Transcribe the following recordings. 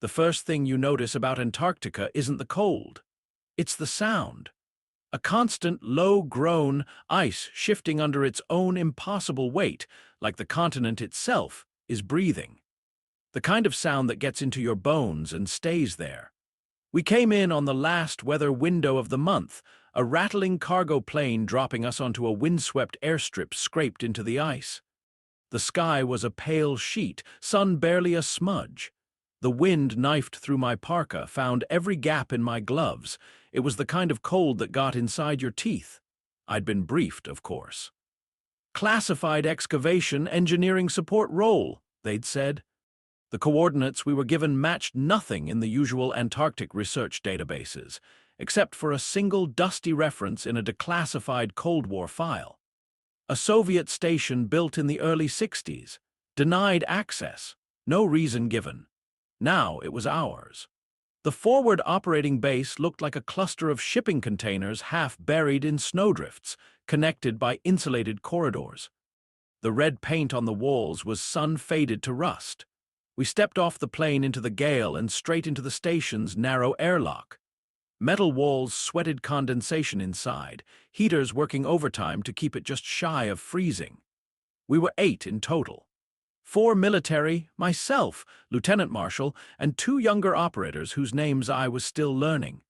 The first thing you notice about Antarctica isn't the cold. It's the sound. A constant, low groan, ice shifting under its own impossible weight, like the continent itself is breathing. The kind of sound that gets into your bones and stays there. We came in on the last weather window of the month, a rattling cargo plane dropping us onto a windswept airstrip scraped into the ice. The sky was a pale sheet, sun barely a smudge. The wind knifed through my parka, found every gap in my gloves. It was the kind of cold that got inside your teeth. I'd been briefed, of course. Classified excavation engineering support role, they'd said. The coordinates we were given matched nothing in the usual Antarctic research databases, except for a single dusty reference in a declassified Cold War file. A Soviet station built in the early 60s, denied access, no reason given. Now it was ours. The forward operating base looked like a cluster of shipping containers half buried in snowdrifts, connected by insulated corridors. The red paint on the walls was sun-faded to rust. We stepped off the plane into the gale and straight into the station's narrow airlock. Metal walls sweated condensation inside, heaters working overtime to keep it just shy of freezing. We were 8 in total. 4 military, myself, Lieutenant Marshal, and 2 younger operators whose names I was still learning.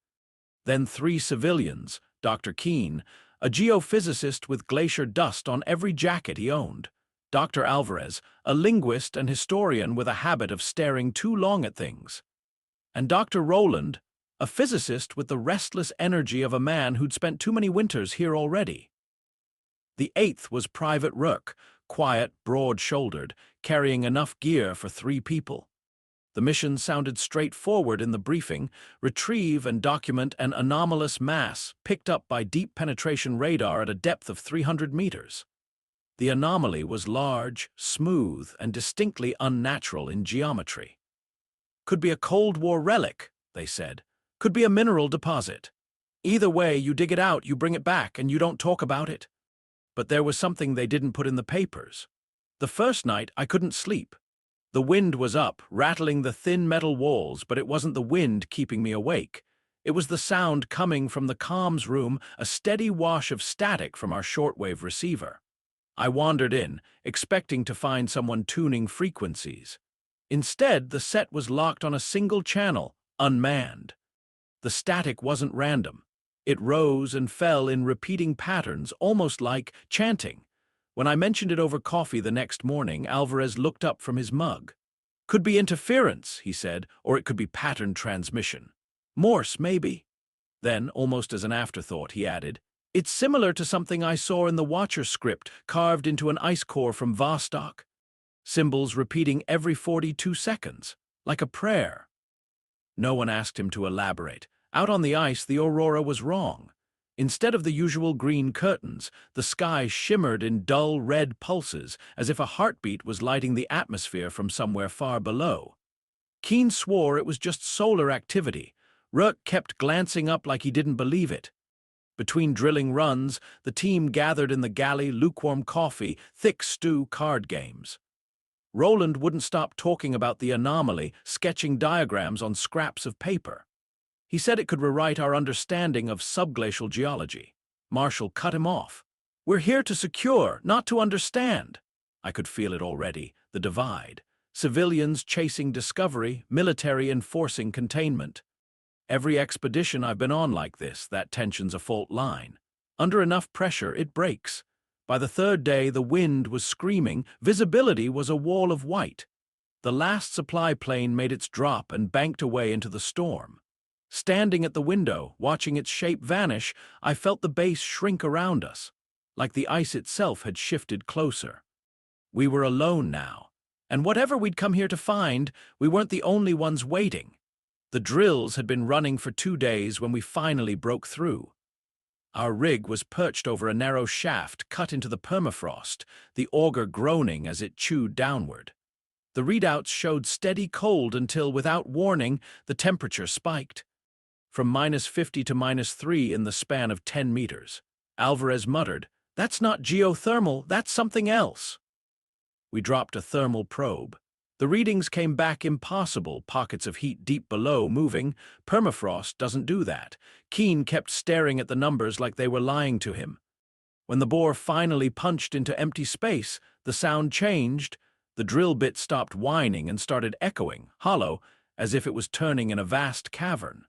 Then 3 civilians, Dr. Keene, a geophysicist with glacier dust on every jacket he owned. Dr. Alvarez, a linguist and historian with a habit of staring too long at things. And Dr. Rowland, a physicist with the restless energy of a man who'd spent too many winters here already. The 8th was Private Rook, quiet, broad-shouldered, carrying enough gear for 3 people. The mission sounded straightforward in the briefing: retrieve and document an anomalous mass picked up by deep penetration radar at a depth of 300 meters. The anomaly was large, smooth, and distinctly unnatural in geometry. Could be a Cold War relic, they said. Could be a mineral deposit. Either way, you dig it out, you bring it back, and you don't talk about it. But there was something they didn't put in the papers. The first night, I couldn't sleep. The wind was up, rattling the thin metal walls, but it wasn't the wind keeping me awake. It was the sound coming from the comms room, a steady wash of static from our shortwave receiver. I wandered in, expecting to find someone tuning frequencies. Instead, the set was locked on a single channel, unmanned. The static wasn't random. It rose and fell in repeating patterns, almost like chanting. When I mentioned it over coffee the next morning, Alvarez looked up from his mug. Could be interference, he said, or it could be pattern transmission. Morse, maybe. Then, almost as an afterthought, he added, it's similar to something I saw in the Watcher script carved into an ice core from Vostok. Symbols repeating every 42 seconds, like a prayer. No one asked him to elaborate. Out on the ice, the Aurora was wrong. Instead of the usual green curtains, the sky shimmered in dull red pulses, as if a heartbeat was lighting the atmosphere from somewhere far below. Keene swore it was just solar activity. Rook kept glancing up like he didn't believe it. Between drilling runs, the team gathered in the galley, lukewarm coffee, thick stew, card games. Rowland wouldn't stop talking about the anomaly, sketching diagrams on scraps of paper. He said it could rewrite our understanding of subglacial geology. Marshall cut him off. We're here to secure, not to understand. I could feel it already, the divide. Civilians chasing discovery, military enforcing containment. Every expedition I've been on like this, that tension's a fault line. Under enough pressure, it breaks. By the 3rd day, the wind was screaming, visibility was a wall of white. The last supply plane made its drop and banked away into the storm. Standing at the window, watching its shape vanish, I felt the base shrink around us, like the ice itself had shifted closer. We were alone now, and whatever we'd come here to find, we weren't the only ones waiting. The drills had been running for 2 days when we finally broke through. Our rig was perched over a narrow shaft cut into the permafrost, the auger groaning as it chewed downward. The readouts showed steady cold until, without warning, the temperature spiked. From -50 to -3 in the span of 10 meters. Alvarez muttered, "That's not geothermal, that's something else." We dropped a thermal probe. The readings came back impossible, pockets of heat deep below moving. Permafrost doesn't do that. Keen kept staring at the numbers like they were lying to him. When the bore finally punched into empty space, the sound changed. The drill bit stopped whining and started echoing, hollow, as if it was turning in a vast cavern.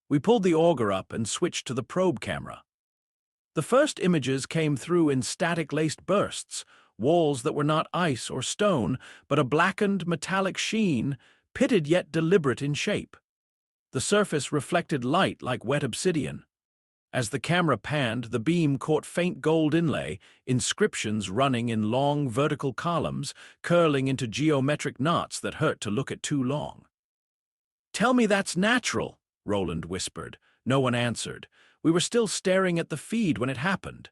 We pulled the auger up and switched to the probe camera. The first images came through in static-laced bursts, walls that were not ice or stone, but a blackened metallic sheen, pitted yet deliberate in shape. The surface reflected light like wet obsidian. As the camera panned, the beam caught faint gold inlay, inscriptions running in long vertical columns, curling into geometric knots that hurt to look at too long. "Tell me that's natural," Roland whispered. No one answered. We were still staring at the feed when it happened.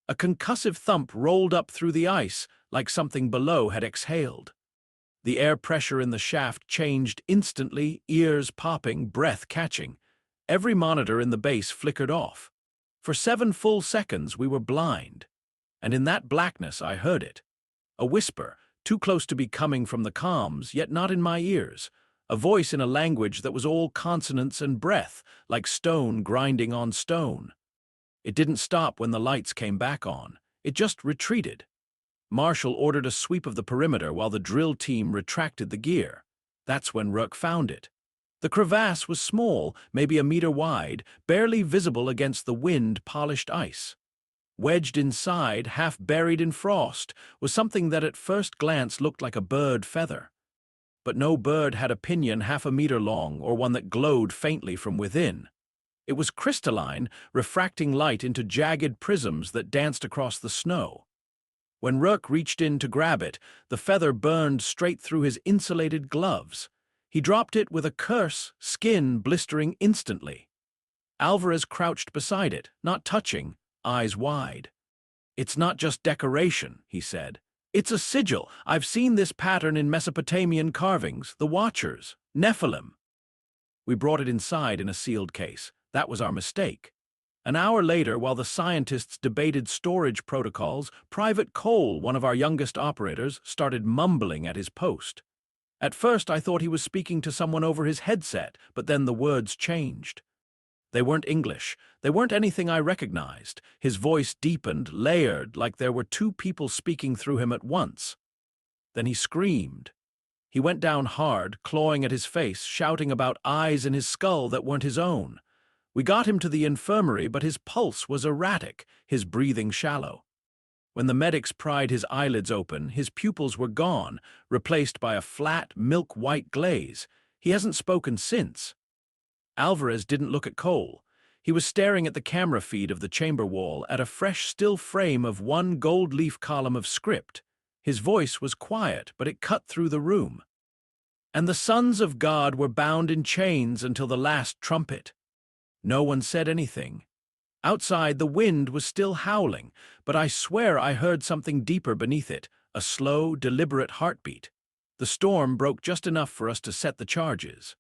A concussive thump rolled up through the ice, like something below had exhaled. The air pressure in the shaft changed instantly, ears popping, breath catching. Every monitor in the base flickered off. For 7 full seconds we were blind. And in that blackness I heard it. A whisper, too close to be coming from the comms, yet not in my ears. A voice in a language that was all consonants and breath, like stone grinding on stone. It didn't stop when the lights came back on. It just retreated. Marshall ordered a sweep of the perimeter while the drill team retracted the gear. That's when Rook found it. The crevasse was small, maybe a meter wide, barely visible against the wind-polished ice. Wedged inside, half buried in frost, was something that at first glance looked like a bird feather. But no bird had a pinion half a meter long or one that glowed faintly from within. It was crystalline, refracting light into jagged prisms that danced across the snow. When Rook reached in to grab it, the feather burned straight through his insulated gloves. He dropped it with a curse, skin blistering instantly. Alvarez crouched beside it, not touching, eyes wide. "It's not just decoration," he said. "It's a sigil. I've seen this pattern in Mesopotamian carvings, the Watchers, Nephilim." We brought it inside in a sealed case. That was our mistake. An hour later, while the scientists debated storage protocols, Private Cole, one of our youngest operators, started mumbling at his post. At first I thought he was speaking to someone over his headset, but then the words changed. They weren't English. They weren't anything I recognized. His voice deepened, layered, like there were 2 people speaking through him at once. Then he screamed. He went down hard, clawing at his face, shouting about eyes in his skull that weren't his own. We got him to the infirmary, but his pulse was erratic, his breathing shallow. When the medics pried his eyelids open, his pupils were gone, replaced by a flat, milk-white glaze. He hasn't spoken since. Alvarez didn't look at Cole. He was staring at the camera feed of the chamber wall, at a fresh still frame of 1 gold-leaf column of script. His voice was quiet, but it cut through the room. "And the sons of God were bound in chains until the last trumpet." No one said anything. Outside, the wind was still howling, but I swear I heard something deeper beneath it, a slow, deliberate heartbeat. The storm broke just enough for us to set the charges.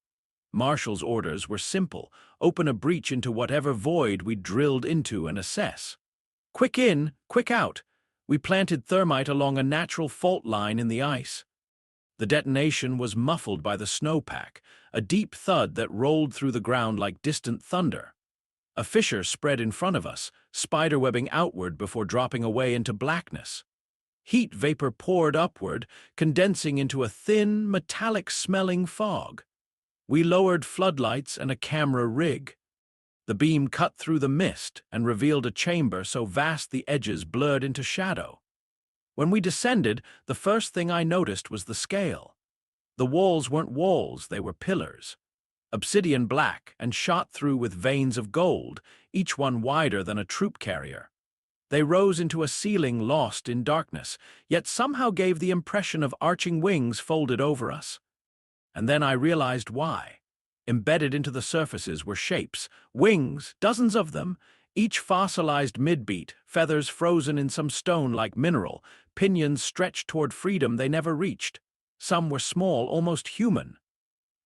Marshall's orders were simple: open a breach into whatever void we drilled into and assess. Quick in, quick out. We planted thermite along a natural fault line in the ice. The detonation was muffled by the snowpack, a deep thud that rolled through the ground like distant thunder. A fissure spread in front of us, spiderwebbing outward before dropping away into blackness. Heat vapor poured upward, condensing into a thin, metallic-smelling fog. We lowered floodlights and a camera rig. The beam cut through the mist and revealed a chamber so vast the edges blurred into shadow. When we descended, the first thing I noticed was the scale. The walls weren't walls, they were pillars. Obsidian black and shot through with veins of gold, each one wider than a troop carrier. They rose into a ceiling lost in darkness, yet somehow gave the impression of arching wings folded over us. And then I realized why. Embedded into the surfaces were shapes, wings, dozens of them, each fossilized midbeat, feathers frozen in some stone-like mineral, pinions stretched toward freedom they never reached. Some were small, almost human.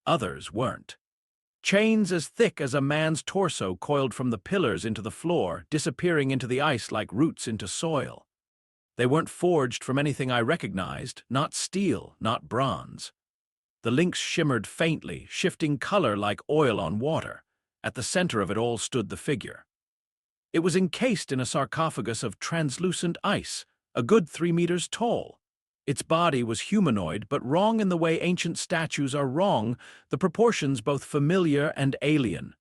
Others weren't. Chains as thick as a man's torso coiled from the pillars into the floor, disappearing into the ice like roots into soil. They weren't forged from anything I recognized, not steel, not bronze. The links shimmered faintly, shifting color like oil on water. At the center of it all stood the figure. It was encased in a sarcophagus of translucent ice, a good 3 meters tall. Its body was humanoid, but wrong in the way ancient statues are wrong, the proportions both familiar and alien.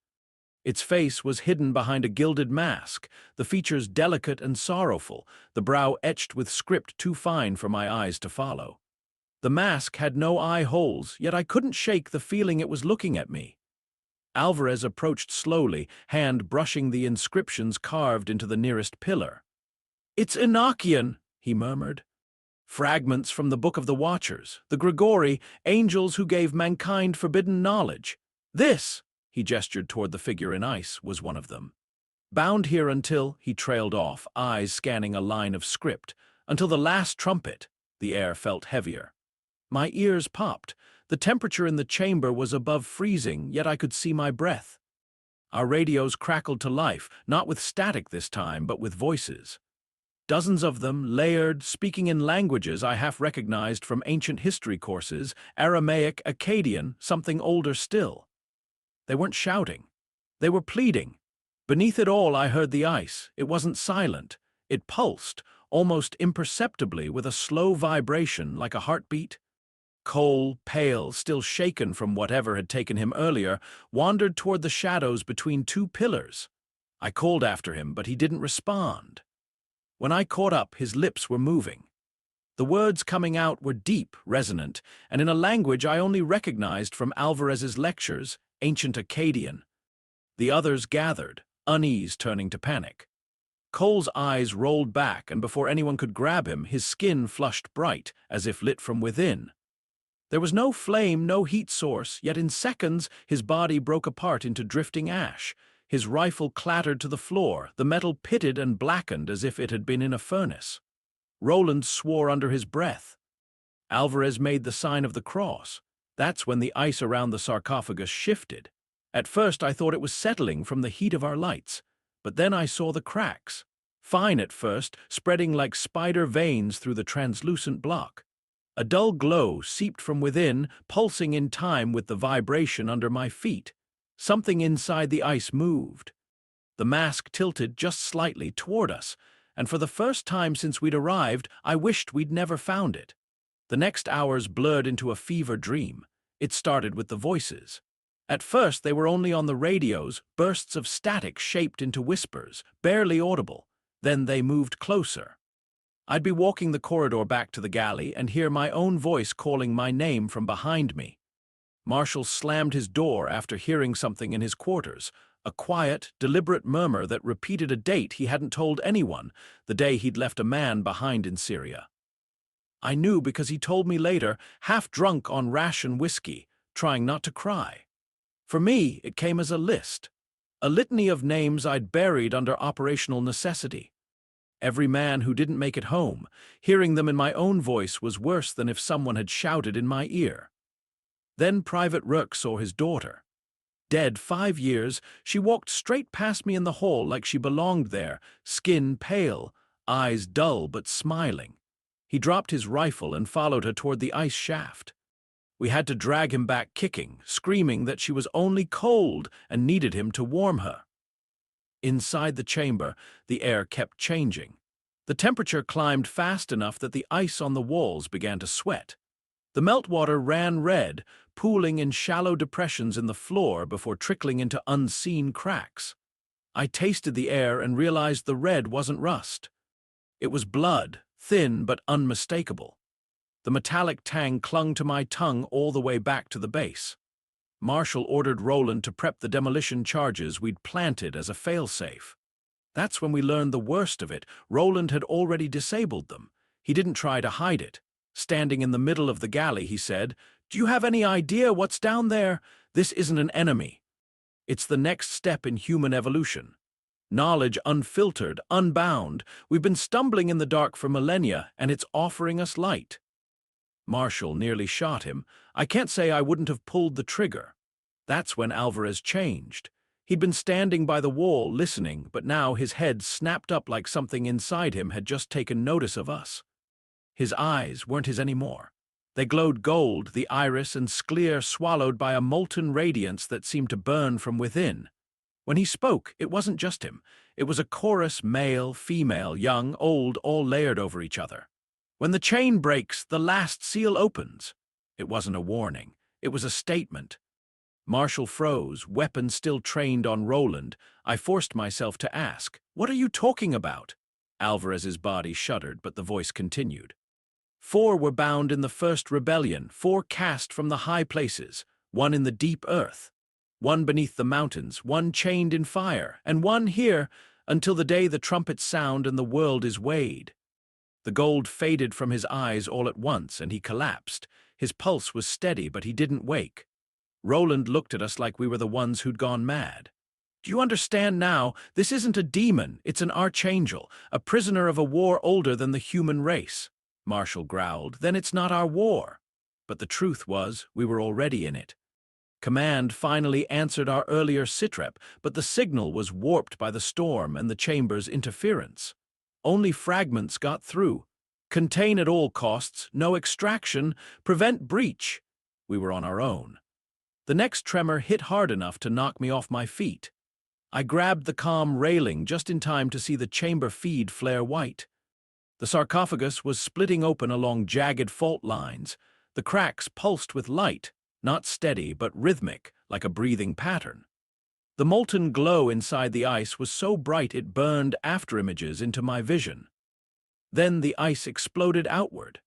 Its face was hidden behind a gilded mask, the features delicate and sorrowful, the brow etched with script too fine for my eyes to follow. The mask had no eye holes, yet I couldn't shake the feeling it was looking at me. Alvarez approached slowly, hand brushing the inscriptions carved into the nearest pillar. "It's Enochian," he murmured. "Fragments from the Book of the Watchers, the Grigori, angels who gave mankind forbidden knowledge. This," he gestured toward the figure in ice, was one of them. "Bound here until," he trailed off, eyes scanning a line of script, "until the last trumpet." The air felt heavier. My ears popped. The temperature in the chamber was above freezing, yet I could see my breath. Our radios crackled to life, not with static this time, but with voices. Dozens of them, layered, speaking in languages I half recognized from ancient history courses, Aramaic, Akkadian, something older still. They weren't shouting. They were pleading. Beneath it all I heard the ice. It wasn't silent. It pulsed, almost imperceptibly, with a slow vibration like a heartbeat. Cole, pale, still shaken from whatever had taken him earlier, wandered toward the shadows between two pillars. I called after him, but he didn't respond. When I caught up, his lips were moving. The words coming out were deep, resonant, and in a language I only recognized from Alvarez's lectures, ancient Akkadian. The others gathered, unease turning to panic. Cole's eyes rolled back, and before anyone could grab him, his skin flushed bright, as if lit from within. There was no flame, no heat source, yet in seconds his body broke apart into drifting ash. His rifle clattered to the floor, the metal pitted and blackened as if it had been in a furnace. Roland swore under his breath. Alvarez made the sign of the cross. That's when the ice around the sarcophagus shifted. At first I thought it was settling from the heat of our lights, but then I saw the cracks. Fine at first, spreading like spider veins through the translucent block. A dull glow seeped from within, pulsing in time with the vibration under my feet. Something inside the ice moved. The mask tilted just slightly toward us, and for the first time since we'd arrived, I wished we'd never found it. The next hours blurred into a fever dream. It started with the voices. At first they were only on the radios, bursts of static shaped into whispers, barely audible. Then they moved closer. I'd be walking the corridor back to the galley and hear my own voice calling my name from behind me. Marshall slammed his door after hearing something in his quarters, a quiet, deliberate murmur that repeated a date he hadn't told anyone, the day he'd left a man behind in Syria. I knew because he told me later, half drunk on ration whiskey, trying not to cry. For me, it came as a list, a litany of names I'd buried under operational necessity. Every man who didn't make it home, hearing them in my own voice was worse than if someone had shouted in my ear. Then Private Rourke saw his daughter. Dead 5 years, she walked straight past me in the hall like she belonged there, skin pale, eyes dull but smiling. He dropped his rifle and followed her toward the ice shaft. We had to drag him back kicking, screaming that she was only cold and needed him to warm her. Inside the chamber, the air kept changing. The temperature climbed fast enough that the ice on the walls began to sweat. The meltwater ran red, pooling in shallow depressions in the floor before trickling into unseen cracks. I tasted the air and realized the red wasn't rust. It was blood, thin but unmistakable. The metallic tang clung to my tongue all the way back to the base. Marshall ordered Roland to prep the demolition charges we'd planted as a failsafe. That's when we learned the worst of it. Roland had already disabled them. He didn't try to hide it. Standing in the middle of the galley, he said, "Do you have any idea what's down there? This isn't an enemy. It's the next step in human evolution. Knowledge unfiltered, unbound. We've been stumbling in the dark for millennia, and it's offering us light." Marshall nearly shot him. I can't say I wouldn't have pulled the trigger. That's when Alvarez changed. He'd been standing by the wall, listening, but now his head snapped up like something inside him had just taken notice of us. His eyes weren't his anymore. They glowed gold, the iris and sclere swallowed by a molten radiance that seemed to burn from within. When he spoke, it wasn't just him. It was a chorus, male, female, young, old, all layered over each other. When the chain breaks, the last seal opens. It wasn't a warning. It was a statement. Marshall froze, weapon still trained on Roland. I forced myself to ask, "What are you talking about?" Alvarez's body shuddered, but the voice continued. 4 were bound in the first rebellion, 4 cast from the high places, 1 in the deep earth, 1 beneath the mountains, 1 chained in fire, and 1 here until the day the trumpets sound and the world is weighed. The gold faded from his eyes all at once, and he collapsed. His pulse was steady, but he didn't wake. Roland looked at us like we were the ones who'd gone mad. "Do you understand now? This isn't a demon, it's an archangel, a prisoner of a war older than the human race." Marshall growled, "Then it's not our war." But the truth was, we were already in it. Command finally answered our earlier sitrep, but the signal was warped by the storm and the chamber's interference. Only fragments got through. Contain at all costs, no extraction, prevent breach. We were on our own. The next tremor hit hard enough to knock me off my feet. I grabbed the calm railing just in time to see the chamber feed flare white. The sarcophagus was splitting open along jagged fault lines. The cracks pulsed with light, not steady but rhythmic, like a breathing pattern. The molten glow inside the ice was so bright it burned afterimages into my vision. Then the ice exploded outward.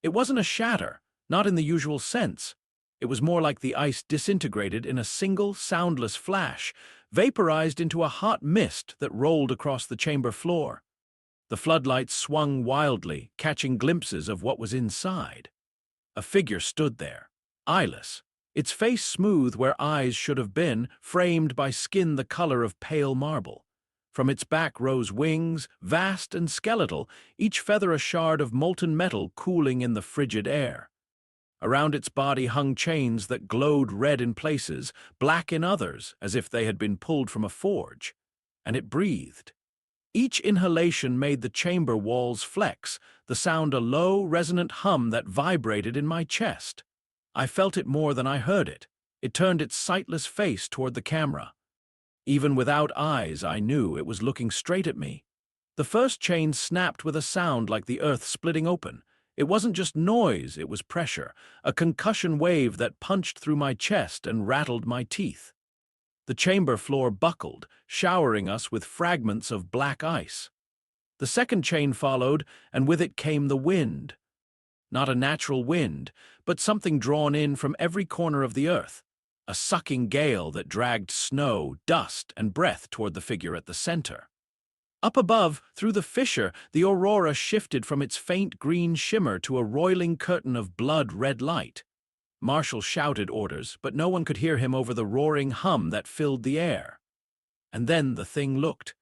It wasn't a shatter, not in the usual sense. It was more like the ice disintegrated in a single, soundless flash, vaporized into a hot mist that rolled across the chamber floor. The floodlights swung wildly, catching glimpses of what was inside. A figure stood there, eyeless, its face smooth where eyes should have been, framed by skin the color of pale marble. From its back rose wings, vast and skeletal, each feather a shard of molten metal cooling in the frigid air. Around its body hung chains that glowed red in places, black in others, as if they had been pulled from a forge. And it breathed. Each inhalation made the chamber walls flex, the sound a low, resonant hum that vibrated in my chest. I felt it more than I heard it. It turned its sightless face toward the camera. Even without eyes, I knew it was looking straight at me. The first chain snapped with a sound like the earth splitting open. It wasn't just noise, it was pressure, a concussion wave that punched through my chest and rattled my teeth. The chamber floor buckled, showering us with fragments of black ice. The second chain followed, and with it came the wind. Not a natural wind, but something drawn in from every corner of the earth. A sucking gale that dragged snow, dust, and breath toward the figure at the center. Up above, through the fissure, the Aurora shifted from its faint green shimmer to a roiling curtain of blood-red light. Marshall shouted orders, but no one could hear him over the roaring hum that filled the air. And then the thing looked.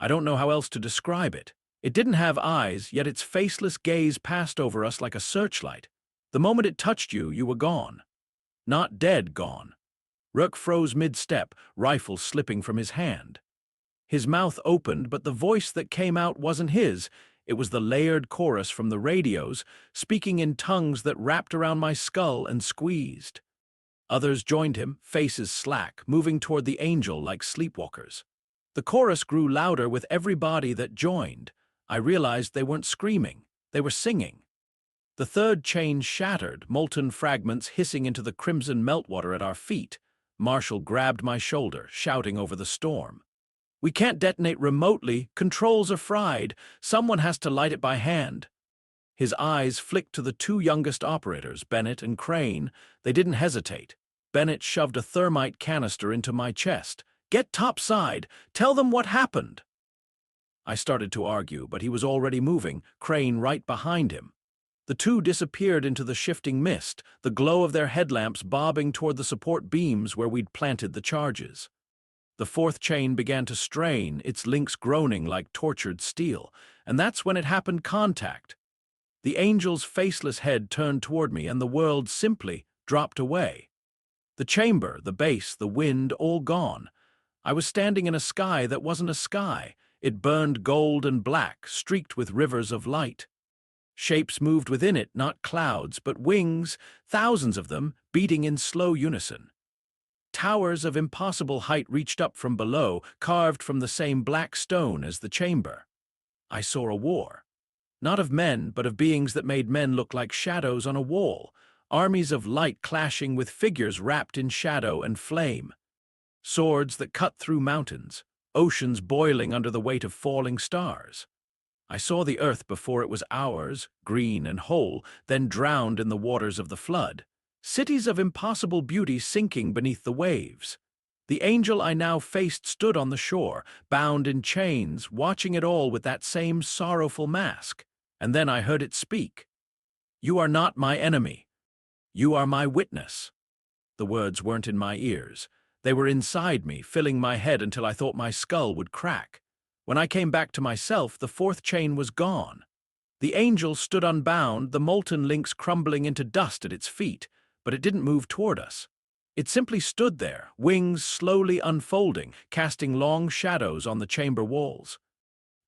I don't know how else to describe it. It didn't have eyes, yet its faceless gaze passed over us like a searchlight. The moment it touched you, you were gone. Not dead, gone. Rourke froze mid-step, rifle slipping from his hand. His mouth opened, but the voice that came out wasn't his. It was the layered chorus from the radios, speaking in tongues that wrapped around my skull and squeezed. Others joined him, faces slack, moving toward the angel like sleepwalkers. The chorus grew louder with every body that joined. I realized they weren't screaming, they were singing. The third chain shattered, molten fragments hissing into the crimson meltwater at our feet. Marshall grabbed my shoulder, shouting over the storm. "We can't detonate remotely, controls are fried, someone has to light it by hand." His eyes flicked to the 2 youngest operators, Bennett and Crane. They didn't hesitate. Bennett shoved a thermite canister into my chest. "Get topside, tell them what happened." I started to argue, but he was already moving, Crane right behind him. The 2 disappeared into the shifting mist, the glow of their headlamps bobbing toward the support beams where we'd planted the charges. The 4th chain began to strain, its links groaning like tortured steel, and that's when it happened. Contact. The angel's faceless head turned toward me, and the world simply dropped away. The chamber, the base, the wind, all gone. I was standing in a sky that wasn't a sky. It burned gold and black, streaked with rivers of light. Shapes moved within it, not clouds, but wings, thousands of them, beating in slow unison. Towers of impossible height reached up from below, carved from the same black stone as the chamber. I saw a war. Not of men, but of beings that made men look like shadows on a wall, armies of light clashing with figures wrapped in shadow and flame. Swords that cut through mountains, oceans boiling under the weight of falling stars. I saw the earth before it was ours, green and whole, then drowned in the waters of the flood. Cities of impossible beauty sinking beneath the waves. The angel I now faced stood on the shore, bound in chains, watching it all with that same sorrowful mask. And then I heard it speak. "You are not my enemy. You are my witness." The words weren't in my ears. They were inside me, filling my head until I thought my skull would crack. When I came back to myself, the fourth chain was gone. The angel stood unbound, the molten links crumbling into dust at its feet, but it didn't move toward us. It simply stood there, wings slowly unfolding, casting long shadows on the chamber walls.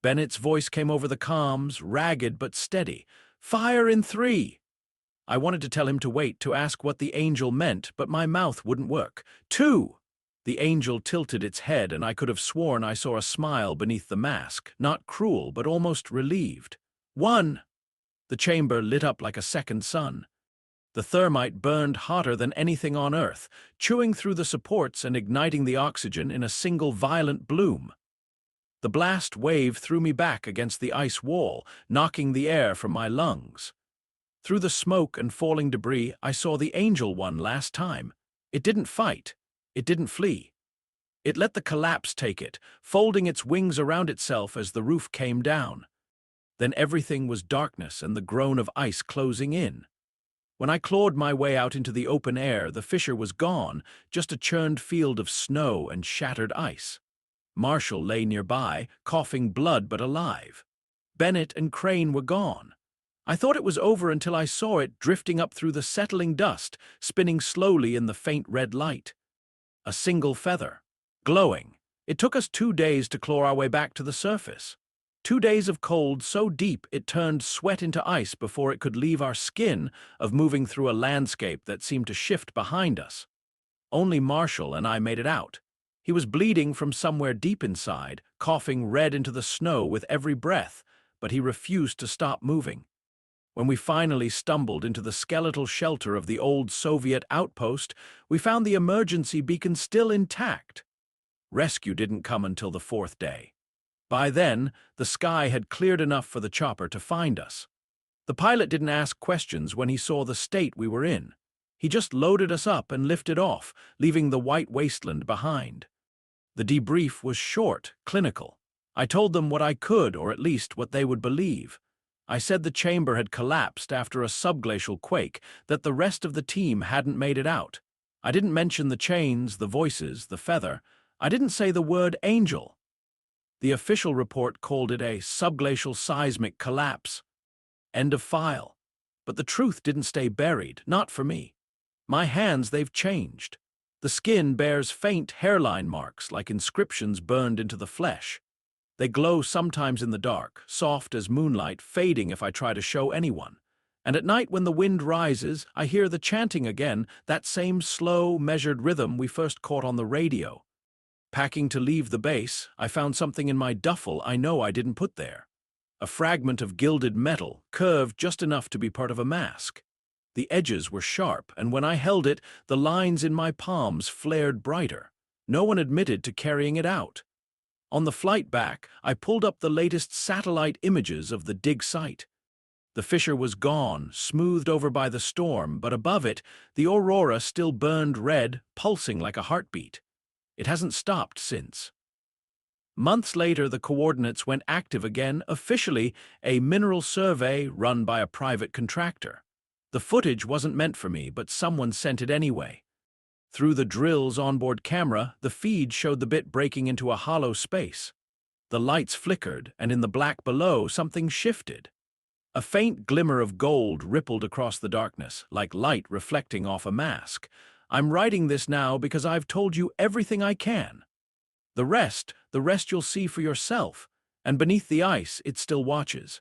Bennett's voice came over the comms, ragged but steady. "Fire in 3!" I wanted to tell him to wait, to ask what the angel meant, but my mouth wouldn't work. 2! The angel tilted its head, and I could have sworn I saw a smile beneath the mask, not cruel, but almost relieved. 1! The chamber lit up like a second sun. The thermite burned hotter than anything on Earth, chewing through the supports and igniting the oxygen in a single violent bloom. The blast wave threw me back against the ice wall, knocking the air from my lungs. Through the smoke and falling debris, I saw the angel one last time. It didn't fight. It didn't flee. It let the collapse take it, folding its wings around itself as the roof came down. Then everything was darkness and the groan of ice closing in. When I clawed my way out into the open air, the fissure was gone, just a churned field of snow and shattered ice. Marshall lay nearby, coughing blood but alive. Bennett and Crane were gone. I thought it was over until I saw it drifting up through the settling dust, spinning slowly in the faint red light. A single feather, glowing. It took us 2 days to claw our way back to the surface. 2 days of cold so deep it turned sweat into ice before it could leave our skin, of moving through a landscape that seemed to shift behind us. Only Marshall and I made it out. He was bleeding from somewhere deep inside, coughing red into the snow with every breath, but he refused to stop moving. When we finally stumbled into the skeletal shelter of the old Soviet outpost, we found the emergency beacon still intact. Rescue didn't come until the 4th day. By then, the sky had cleared enough for the chopper to find us. The pilot didn't ask questions when he saw the state we were in. He just loaded us up and lifted off, leaving the white wasteland behind. The debrief was short, clinical. I told them what I could, or at least what they would believe. I said the chamber had collapsed after a subglacial quake, that the rest of the team hadn't made it out. I didn't mention the chains, the voices, the feather. I didn't say the word angel. The official report called it a subglacial seismic collapse. End of file. But the truth didn't stay buried, not for me. My hands, they've changed. The skin bears faint hairline marks like inscriptions burned into the flesh. They glow sometimes in the dark, soft as moonlight, fading if I try to show anyone. And at night when the wind rises, I hear the chanting again, that same slow, measured rhythm we first caught on the radio. Packing to leave the base, I found something in my duffel I know I didn't put there. A fragment of gilded metal, curved just enough to be part of a mask. The edges were sharp, and when I held it, the lines in my palms flared brighter. No one admitted to carrying it out. On the flight back, I pulled up the latest satellite images of the dig site. The fissure was gone, smoothed over by the storm, but above it, the Aurora still burned red, pulsing like a heartbeat. It hasn't stopped since. Months later, the coordinates went active again, officially a mineral survey run by a private contractor. The footage wasn't meant for me, but someone sent it anyway. Through the drill's onboard camera, the feed showed the bit breaking into a hollow space. The lights flickered, and in the black below, something shifted. A faint glimmer of gold rippled across the darkness, like light reflecting off a mask. I'm writing this now because I've told you everything I can. The rest you'll see for yourself, and beneath the ice it still watches.